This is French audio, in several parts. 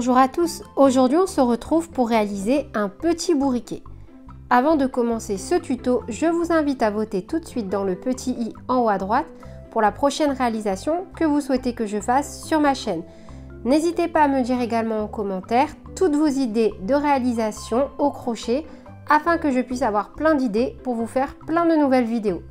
Bonjour à tous, aujourd'hui on se retrouve pour réaliser un petit bourriquet. Avant de commencer ce tuto, je vous invite à voter tout de suite dans le petit i en haut à droite pour la prochaine réalisation que vous souhaitez que je fasse sur ma chaîne. N'hésitez pas à me dire également en commentaire toutes vos idées de réalisation au crochet afin que je puisse avoir plein d'idées pour vous faire plein de nouvelles vidéos.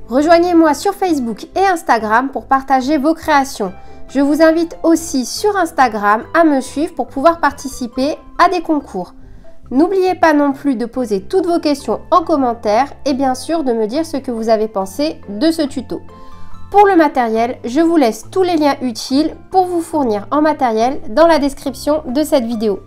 Rejoignez-moi sur Facebook et Instagram pour partager vos créations. Je vous invite aussi sur Instagram à me suivre pour pouvoir participer à des concours. N'oubliez pas non plus de poser toutes vos questions en commentaire et bien sûr de me dire ce que vous avez pensé de ce tuto. Pour le matériel, je vous laisse tous les liens utiles pour vous fournir en matériel dans la description de cette vidéo.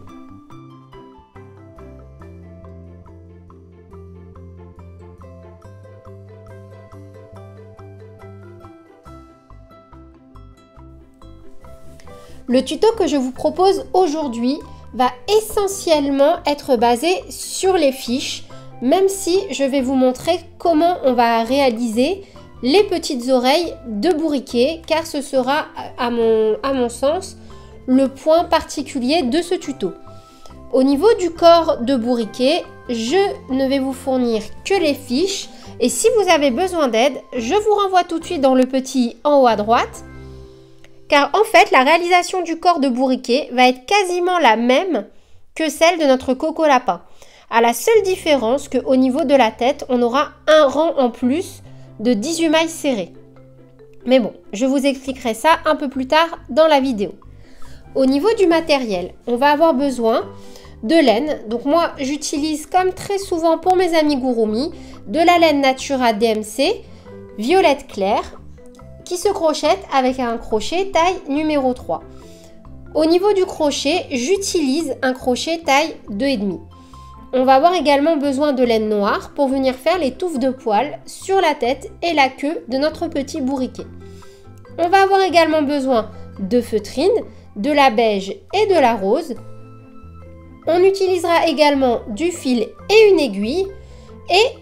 Le tuto que je vous propose aujourd'hui va essentiellement être basé sur les fiches, même si je vais vous montrer comment on va réaliser les petites oreilles de bourriquet, car ce sera, à mon sens, le point particulier de ce tuto. Au niveau du corps de bourriquet, je ne vais vous fournir que les fiches, et si vous avez besoin d'aide, je vous renvoie tout de suite dans le petit i en haut à droite. Car en fait, la réalisation du corps de bourriquet va être quasiment la même que celle de notre coco lapin. À la seule différence qu'au niveau de la tête, on aura un rang en plus de 18 mailles serrées. Mais bon, je vous expliquerai ça un peu plus tard dans la vidéo. Au niveau du matériel, on va avoir besoin de laine. Donc moi, j'utilise comme très souvent pour mes amis Gurumi, de la laine Natura DMC, violette claire, qui se crochette avec un crochet taille numéro 3. Au niveau du crochet, j'utilise un crochet taille 2,5. On va avoir également besoin de laine noire pour venir faire les touffes de poils sur la tête et la queue de notre petit bourriquet. On va avoir également besoin de feutrine, de la beige et de la rose. On utilisera également du fil et une aiguille. Et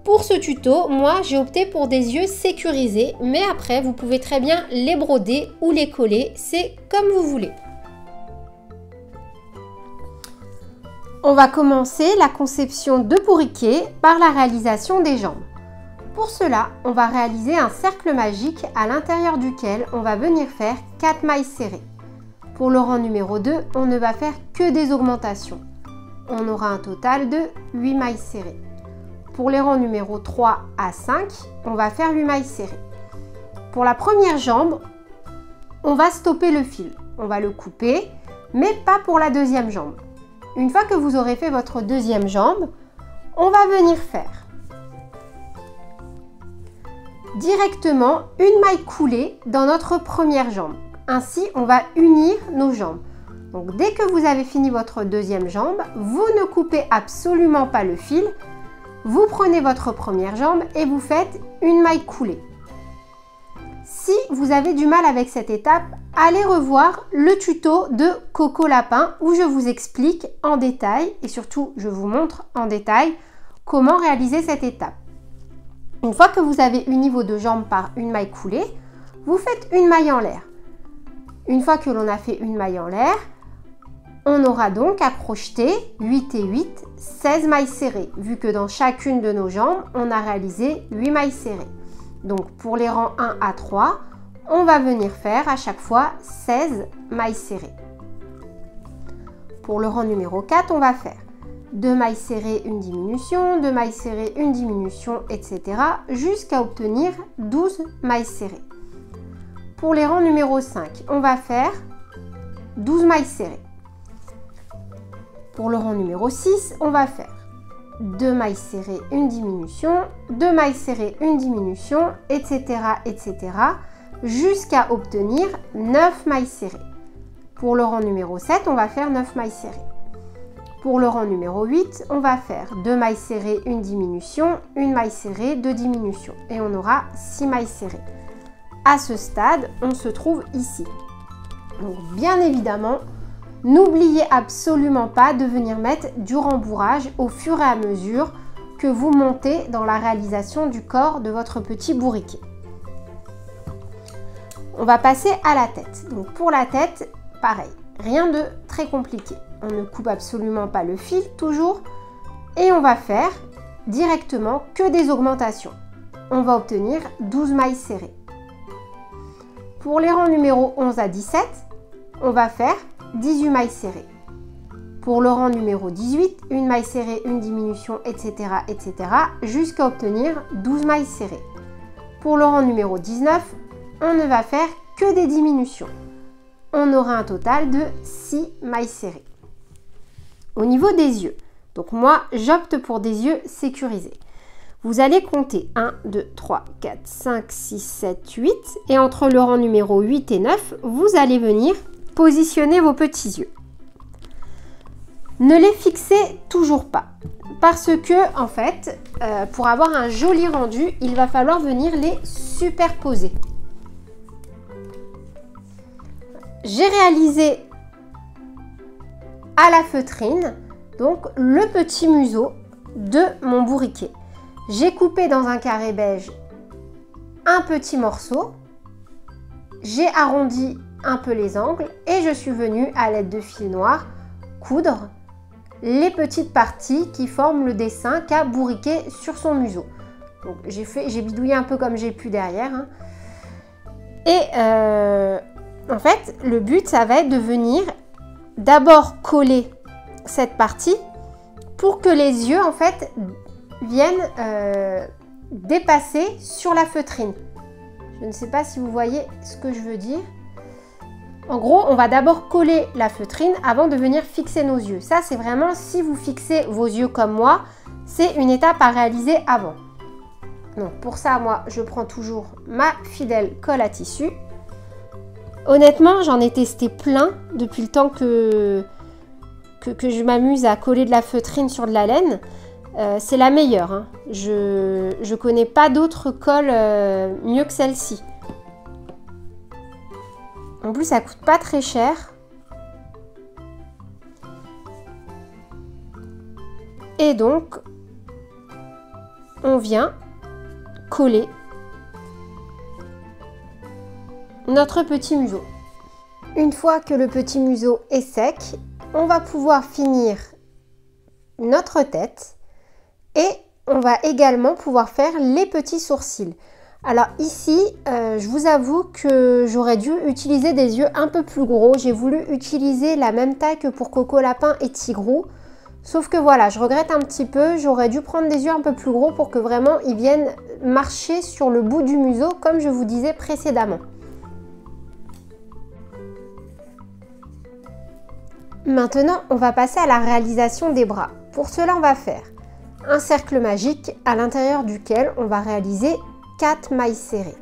pour ce tuto, moi j'ai opté pour des yeux sécurisés, mais après vous pouvez très bien les broder ou les coller, c'est comme vous voulez. On va commencer la conception de bourriquet par la réalisation des jambes. Pour cela, on va réaliser un cercle magique à l'intérieur duquel on va venir faire 4 mailles serrées. Pour le rang numéro 2, on ne va faire que des augmentations. On aura un total de 8 mailles serrées. Pour les rangs numéro 3 à 5, on va faire 8 mailles serrées. Pour la première jambe, on va stopper le fil. On va le couper, mais pas pour la deuxième jambe. Une fois que vous aurez fait votre deuxième jambe, on va venir faire directement une maille coulée dans notre première jambe. Ainsi, on va unir nos jambes. Donc, dès que vous avez fini votre deuxième jambe, vous ne coupez absolument pas le fil. Vous prenez votre première jambe et vous faites une maille coulée. Si vous avez du mal avec cette étape, allez revoir le tuto de Coco Lapin où je vous explique en détail et surtout je vous montre en détail comment réaliser cette étape. Une fois que vous avez uni vos deux jambes par une maille coulée, vous faites une maille en l'air. Une fois que l'on a fait une maille en l'air, on aura donc à crocheter 8 et 8, 16 mailles serrées, vu que dans chacune de nos jambes, on a réalisé 8 mailles serrées. Donc pour les rangs 1 à 3, on va venir faire à chaque fois 16 mailles serrées. Pour le rang numéro 4, on va faire 2 mailles serrées, une diminution, 2 mailles serrées, une diminution, etc. jusqu'à obtenir 12 mailles serrées. Pour les rangs numéro 5, on va faire 12 mailles serrées. Pour le rang numéro 6, on va faire 2 mailles serrées, une diminution, 2 mailles serrées, une diminution, etc. etc. jusqu'à obtenir 9 mailles serrées. Pour le rang numéro 7, on va faire 9 mailles serrées. Pour le rang numéro 8, on va faire 2 mailles serrées, une diminution, une maille serrée, 2 diminutions. Et on aura 6 mailles serrées. À ce stade, on se trouve ici. Donc bien évidemment, n'oubliez absolument pas de venir mettre du rembourrage au fur et à mesure que vous montez dans la réalisation du corps de votre petit bourriquet. On va passer à la tête. Donc pour la tête, pareil, rien de très compliqué. On ne coupe absolument pas le fil, toujours, et on va faire directement que des augmentations. On va obtenir 12 mailles serrées. Pour les rangs numéro 11 à 17, on va faire 18 mailles serrées. Pour le rang numéro 18, une maille serrée, une diminution, etc., etc., jusqu'à obtenir 12 mailles serrées. Pour le rang numéro 19, on ne va faire que des diminutions. On aura un total de 6 mailles serrées. Au niveau des yeux, donc moi j'opte pour des yeux sécurisés. Vous allez compter 1, 2, 3, 4, 5, 6, 7, 8 et entre le rang numéro 8 et 9, vous allez venir positionner vos petits yeux. Ne les fixez toujours pas parce que en fait, pour avoir un joli rendu, il va falloir venir les superposer. J'ai réalisé à la feutrine donc le petit museau de mon bourriquet. J'ai coupé dans un carré beige un petit morceau, j'ai arrondi un peu les angles et je suis venue à l'aide de fil noir coudre les petites parties qui forment le dessin qu'a bourriquet sur son museau. Donc j'ai bidouillé un peu comme j'ai pu derrière. Hein. Et en fait, le but, ça va être de venir d'abord coller cette partie pour que les yeux, en fait, viennent dépasser sur la feutrine. Je ne sais pas si vous voyez ce que je veux dire. En gros, on va d'abord coller la feutrine avant de venir fixer nos yeux. Ça, c'est vraiment si vous fixez vos yeux comme moi, c'est une étape à réaliser avant. Donc pour ça, moi, je prends toujours ma fidèle colle à tissu. Honnêtement, j'en ai testé plein depuis le temps que je m'amuse à coller de la feutrine sur de la laine. C'est la meilleure. Hein. Je connais pas d'autres colles mieux que celle-ci. En plus, ça coûte pas très cher. Et donc, on vient coller notre petit museau. Une fois que le petit museau est sec, on va pouvoir finir notre tête et on va également pouvoir faire les petits sourcils. Alors ici, je vous avoue que j'aurais dû utiliser des yeux un peu plus gros. J'ai voulu utiliser la même taille que pour Coco Lapin et Tigrou. Sauf que voilà, je regrette un petit peu. J'aurais dû prendre des yeux un peu plus gros pour que vraiment ils viennent marcher sur le bout du museau comme je vous disais précédemment. Maintenant, on va passer à la réalisation des bras. Pour cela, on va faire un cercle magique à l'intérieur duquel on va réaliser 4 mailles serrées.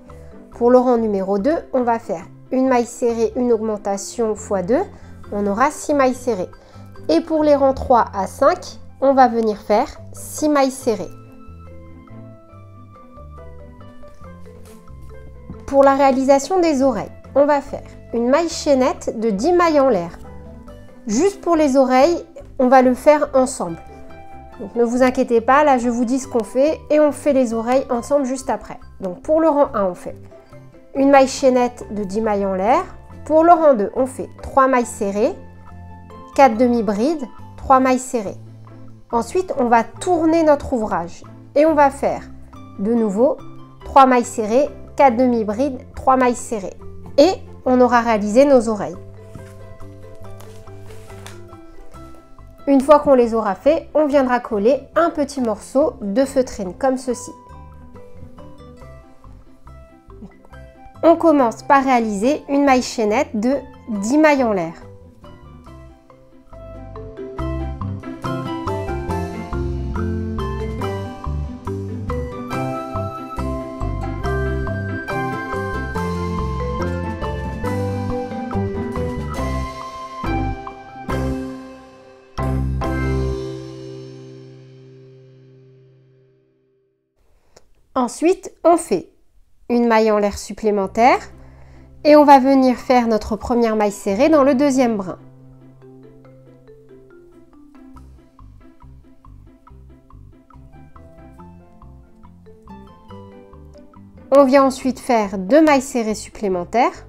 Pour le rang numéro 2, on va faire une maille serrée, une augmentation x 2, on aura 6 mailles serrées. Et pour les rangs 3 à 5, on va venir faire 6 mailles serrées. Pour la réalisation des oreilles, on va faire une maille chaînette de 10 mailles en l'air. Juste pour les oreilles, on va le faire ensemble. Donc ne vous inquiétez pas, là je vous dis ce qu'on fait et on fait les oreilles ensemble juste après. Donc pour le rang 1, on fait une maille chaînette de 10 mailles en l'air. Pour le rang 2, on fait 3 mailles serrées, 4 demi-brides, 3 mailles serrées. Ensuite, on va tourner notre ouvrage et on va faire de nouveau 3 mailles serrées, 4 demi-brides, 3 mailles serrées. Et on aura réalisé nos oreilles. Une fois qu'on les aura fait, on viendra coller un petit morceau de feutrine comme ceci. On commence par réaliser une maille chaînette de 10 mailles en l'air. Ensuite, on fait une maille en l'air supplémentaire Et on va venir faire notre première maille serrée dans le deuxième brin. On vient ensuite faire 2 mailles serrées supplémentaires.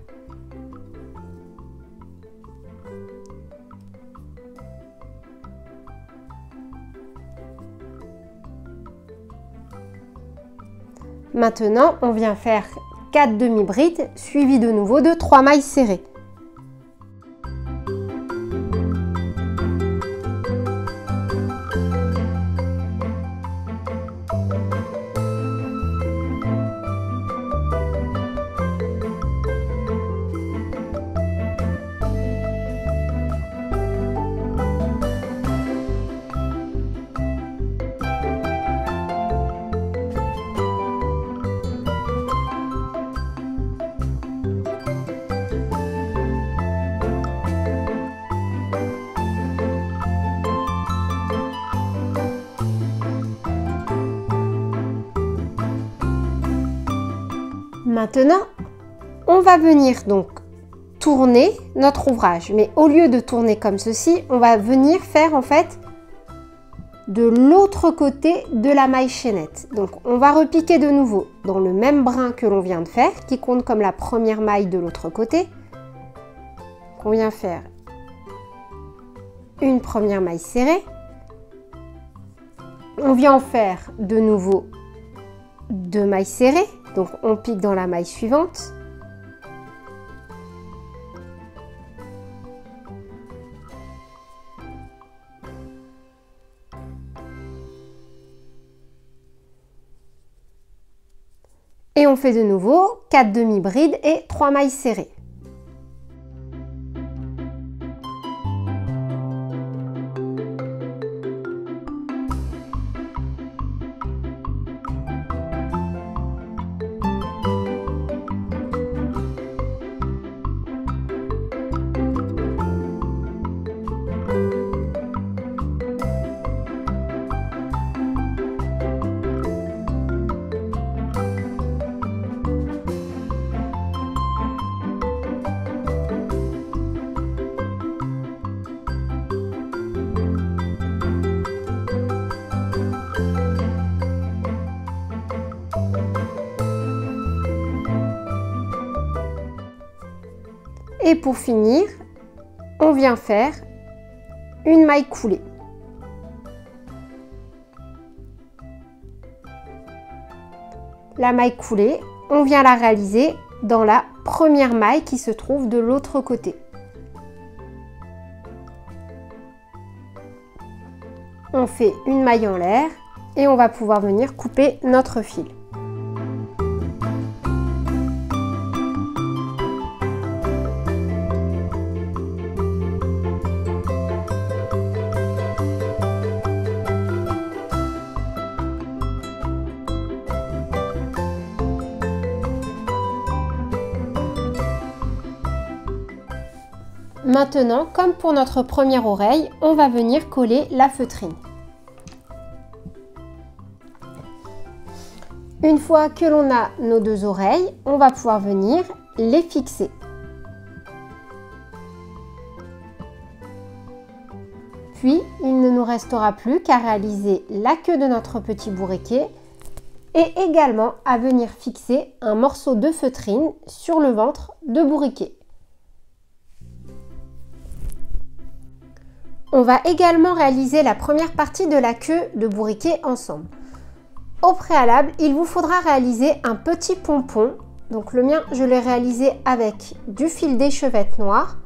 Maintenant, on vient faire 4 demi-brides suivies de nouveau de 3 mailles serrées. Maintenant, on va venir donc tourner notre ouvrage. Mais au lieu de tourner comme ceci, on va venir faire en fait de l'autre côté de la maille chaînette. Donc on va repiquer de nouveau dans le même brin que l'on vient de faire, qui compte comme la première maille de l'autre côté. On vient faire une première maille serrée. On vient en faire de nouveau 2 mailles serrées. Donc on pique dans la maille suivante. Et on fait de nouveau 4 demi-brides et 3 mailles serrées. Et pour finir, on vient faire une maille coulée. La maille coulée, on vient la réaliser dans la première maille qui se trouve de l'autre côté. On fait une maille en l'air et on va pouvoir venir couper notre fil. Maintenant, comme pour notre première oreille, on va venir coller la feutrine. Une fois que l'on a nos 2 oreilles, on va pouvoir venir les fixer. Puis, il ne nous restera plus qu'à réaliser la queue de notre petit bourriquet et également à venir fixer un morceau de feutrine sur le ventre de bourriquet. On va également réaliser la première partie de la queue de bourriquet ensemble. Au préalable, il vous faudra réaliser un petit pompon. Donc le mien, je l'ai réalisé avec du fil d'échevette noir.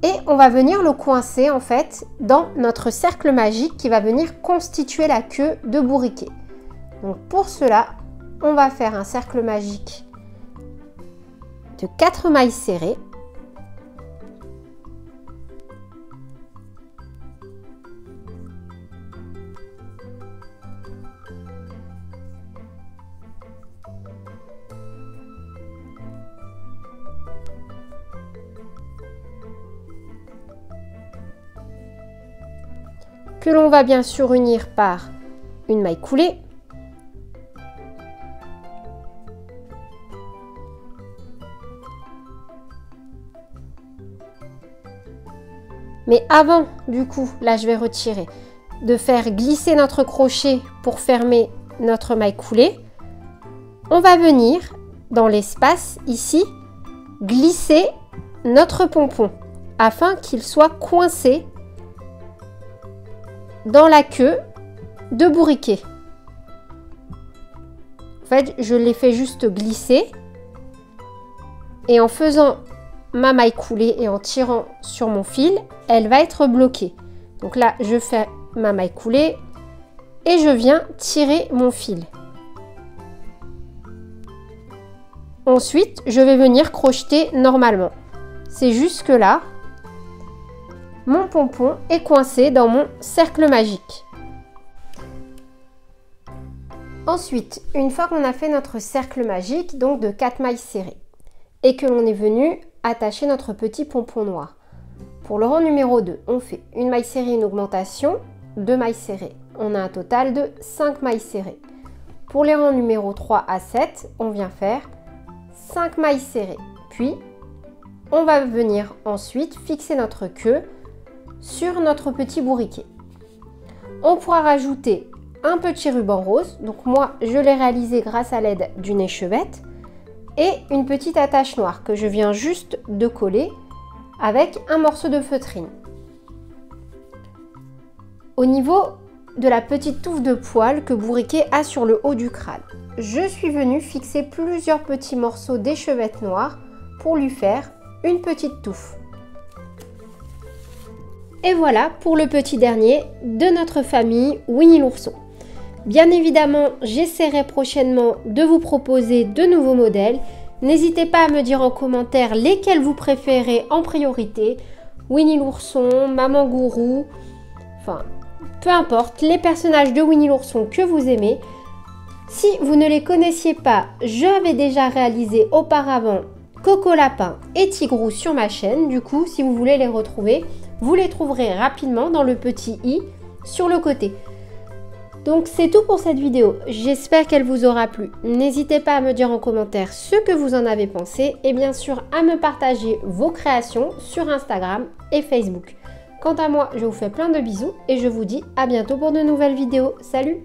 Et on va venir le coincer en fait dans notre cercle magique qui va venir constituer la queue de bourriquet. Donc pour cela, on va faire un cercle magique de 4 mailles serrées. Que l'on va bien sûr unir par une maille coulée. Mais avant, du coup, là je vais retirer, de faire glisser notre crochet pour fermer notre maille coulée, on va venir dans l'espace ici, glisser notre pompon afin qu'il soit coincé dans la queue de bourriquet. En fait, je l'ai fait juste glisser et en faisant ma maille coulée et en tirant sur mon fil, elle va être bloquée. Donc là, je fais ma maille coulée et je viens tirer mon fil. Ensuite, je vais venir crocheter normalement. C'est juste que là, mon pompon est coincé dans mon cercle magique. Ensuite, une fois qu'on a fait notre cercle magique, donc de 4 mailles serrées, et que l'on est venu attacher notre petit pompon noir. Pour le rang numéro 2, on fait une maille serrée, une augmentation, 2 mailles serrées. On a un total de 5 mailles serrées. Pour les rangs numéro 3 à 7, on vient faire 5 mailles serrées. Puis, on va venir ensuite fixer notre queue sur notre petit bourriquet. On pourra rajouter un petit ruban rose. Donc moi, je l'ai réalisé grâce à l'aide d'une échevette. Et une petite attache noire que je viens juste de coller avec un morceau de feutrine. Au niveau de la petite touffe de poils que Bourriquet a sur le haut du crâne, je suis venue fixer plusieurs petits morceaux d'échevette noire pour lui faire une petite touffe. Et voilà pour le petit dernier de notre famille Winnie l'ourson. Bien évidemment, j'essaierai prochainement de vous proposer de nouveaux modèles. N'hésitez pas à me dire en commentaire lesquels vous préférez en priorité. Winnie l'ourson, Maman Gourou, enfin, peu importe, les personnages de Winnie l'ourson que vous aimez. Si vous ne les connaissiez pas, j'avais déjà réalisé auparavant Coco Lapin et Tigrou sur ma chaîne. Du coup, si vous voulez les retrouver, vous les trouverez rapidement dans le petit i sur le côté. Donc c'est tout pour cette vidéo, j'espère qu'elle vous aura plu. N'hésitez pas à me dire en commentaire ce que vous en avez pensé et bien sûr à me partager vos créations sur Instagram et Facebook. Quant à moi, je vous fais plein de bisous et je vous dis à bientôt pour de nouvelles vidéos. Salut!